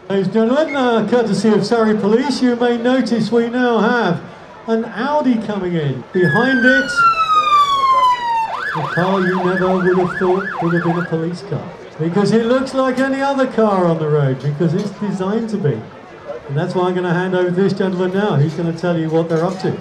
Ladies and gentlemen, courtesy of Surrey Police, you may notice we now have an Audi coming in. Behind it, a car you never would have thought would have been a police car. Because it looks like any other car on the road, because it's designed to be. And that's why I'm going to hand over to this gentleman now, who's going to tell you what they're up to.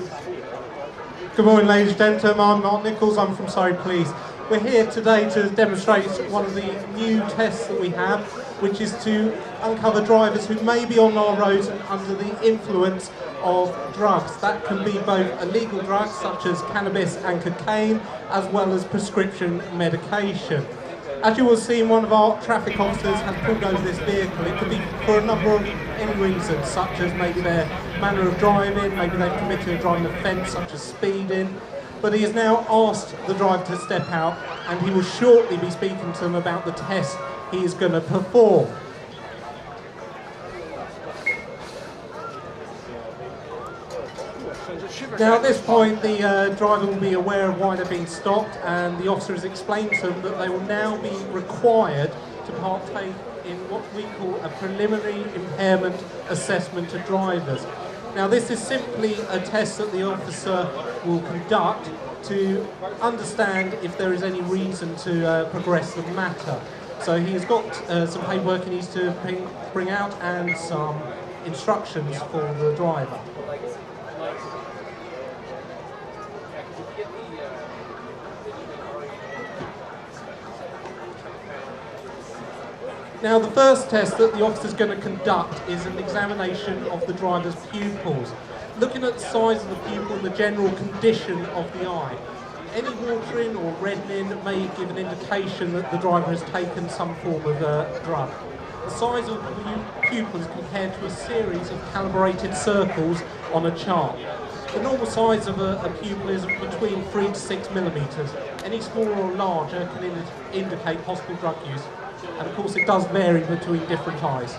Good morning, ladies and gentlemen. I'm Mark Nicholls. I'm from Surrey Police. We're here today to demonstrate one of the new tests that we have, which is to uncover drivers who may be on our roads and under the influence of drugs. That can be both illegal drugs such as cannabis and cocaine, as well as prescription medication. As you will see, one of our traffic officers has pulled over this vehicle. It could be for a number of any reasons, such as maybe their manner of driving, maybe they've committed a driving offence such as speeding. But he has now asked the driver to step out, and he will shortly be speaking to them about the test he is going to perform. Now at this point the driver will be aware of why they're being stopped, and the officer has explained to them that they will now be required to partake in what we call a preliminary impairment assessment of drivers. Now this is simply a test that the officer will conduct to understand if there is any reason to progress the matter. So he's got some paperwork he needs to bring out and some instructions for the driver. Now the first test that the officer is going to conduct is an examination of the driver's pupils. Looking at the size of the pupil and the general condition of the eye. Any watering or reddening may give an indication that the driver has taken some form of drug. The size of the pupil is compared to a series of calibrated circles on a chart. The normal size of a pupil is between 3 to 6 millimetres. Any smaller or larger can indicate possible drug use. And of course it does vary between different eyes.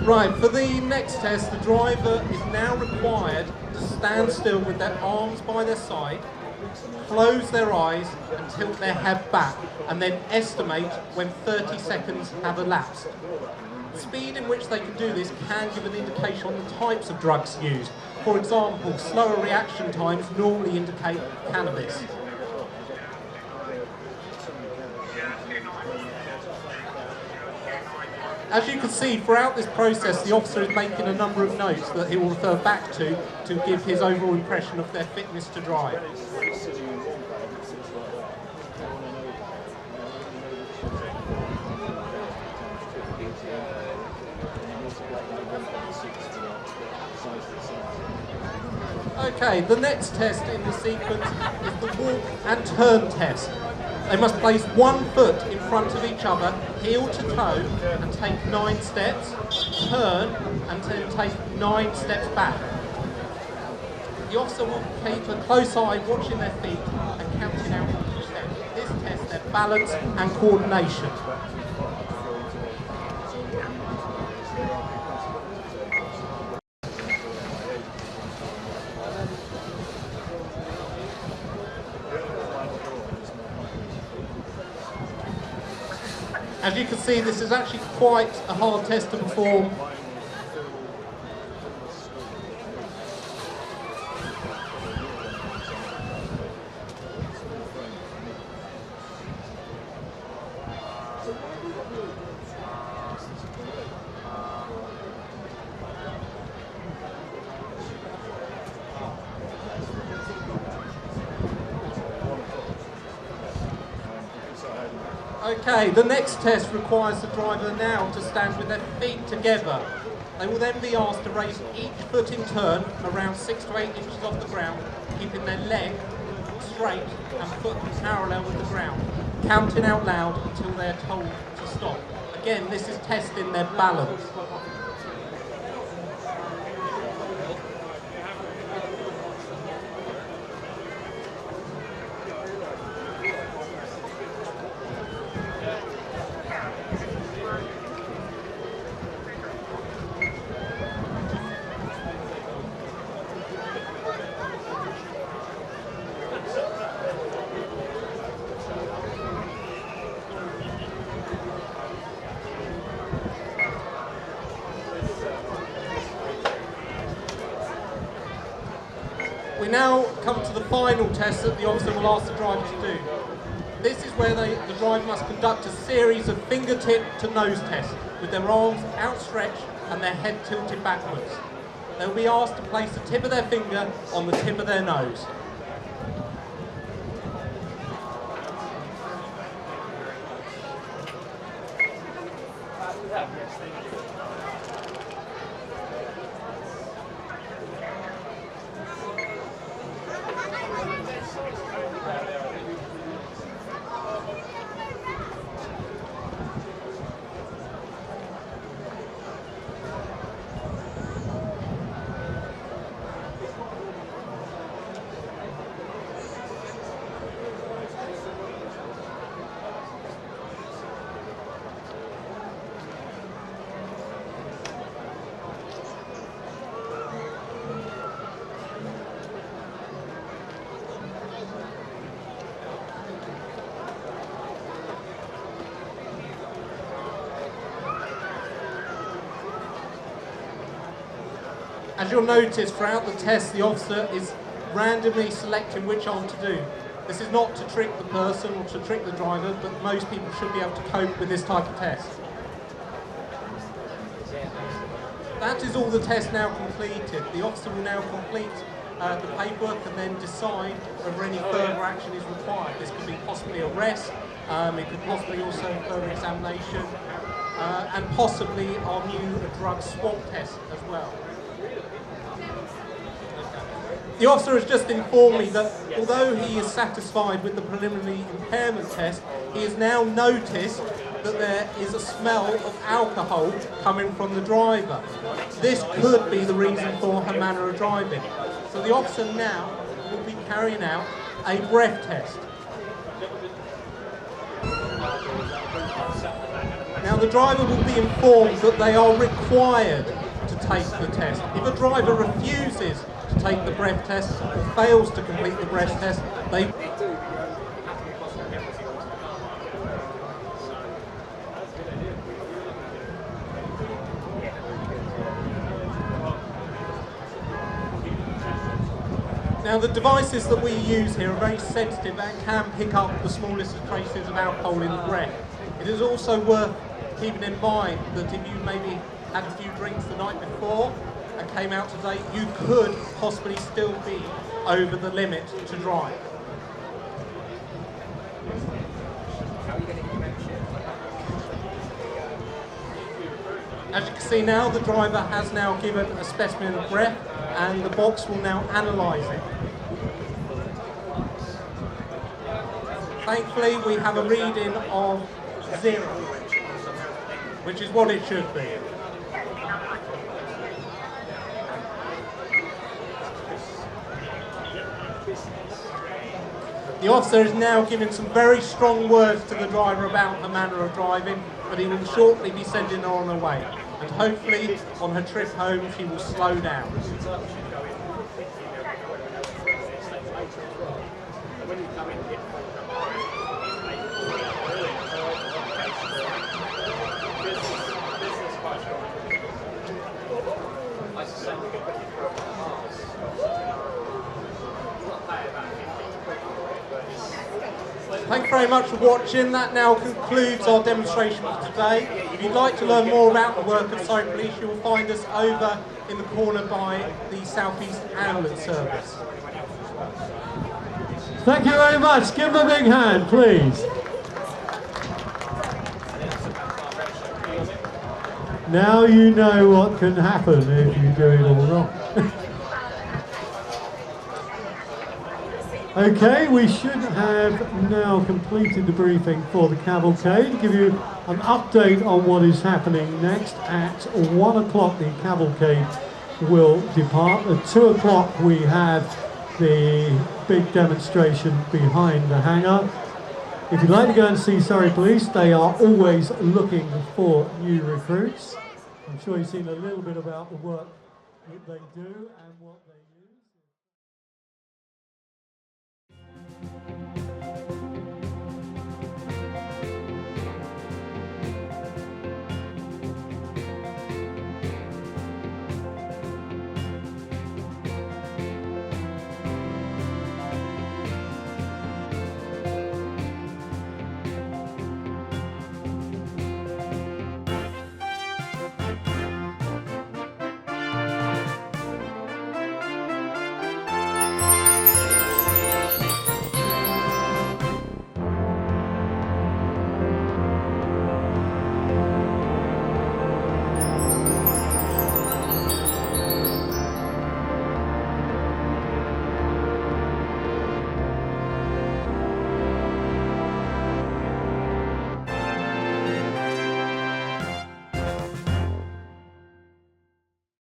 Right, for the next test, the driver is now required to stand still with their arms by their side, close their eyes and tilt their head back, and then estimate when 30 seconds have elapsed. The speed in which they can do this can give an indication on the types of drugs used. For example, slower reaction times normally indicate cannabis. As you can see, throughout this process, the officer is making a number of notes that he will refer back to give his overall impression of their fitness to drive. Okay, the next test in the sequence is the walk and turn test. They must place one foot in front of each other, heel to toe, and take 9 steps, turn, and then take 9 steps back. The officer will keep a close eye watching their feet and counting out each step. This tests their balance and coordination. As you can see, this is actually quite a hard test to perform. Okay, the next test requires the driver now to stand with their feet together. They will then be asked to raise each foot in turn around 6 to 8 inches off the ground, keeping their leg straight and foot parallel with the ground, counting out loud until they're told to stop. Again, this is testing their balance. come to the final test that the officer will ask the driver to do. This is where the driver must conduct a series of fingertip-to-nose tests with their arms outstretched and their head tilted backwards. They'll be asked to place the tip of their finger on the tip of their nose. As you'll notice, throughout the test, the officer is randomly selecting which arm to do. This is not to trick the person or to trick the driver, but most people should be able to cope with this type of test. That is all the test now completed. The officer will now complete the paperwork and then decide whether any further action is required. This could be possibly arrest, it could possibly also further examination, and possibly our new drug swab test as well. The officer has just informed me that although he is satisfied with the preliminary impairment test, he has now noticed that there is a smell of alcohol coming from the driver. This could be the reason for her manner of driving. So the officer now will be carrying out a breath test. Now the driver will be informed that they are required to take the test. If a driver refuses to take the breath test or fails to complete the breath test, they Now the devices that we use here are very sensitive and can pick up the smallest of traces of alcohol in the breath. It is also worth keeping in mind that if you maybe had a few drinks the night before and came out today, you could possibly still be over the limit to drive. As you can see now, the driver has now given a specimen of breath and the box will now analyse it. Thankfully, we have a reading of 0, which is what it should be. The officer is now giving some very strong words to the driver about her manner of driving, but he will shortly be sending her on her way. And hopefully, on her trip home, she will slow down. Thank you very much for watching. That now concludes our demonstration for today. If you'd like to learn more about the work of Surrey Police, you will find us over in the corner by the South East Ambulance Service. Thank you very much. Give them a big hand, please. Now you know what can happen if you do it all wrong. Okay, we should have now completed the briefing for the cavalcade. To give you an update on what is happening next, at 1 o'clock the cavalcade will depart. At 2 o'clock we have the big demonstration behind the hangar. If you'd like to go and see Surrey Police, they are always looking for new recruits. I'm sure you've seen a little bit about the work that they do and what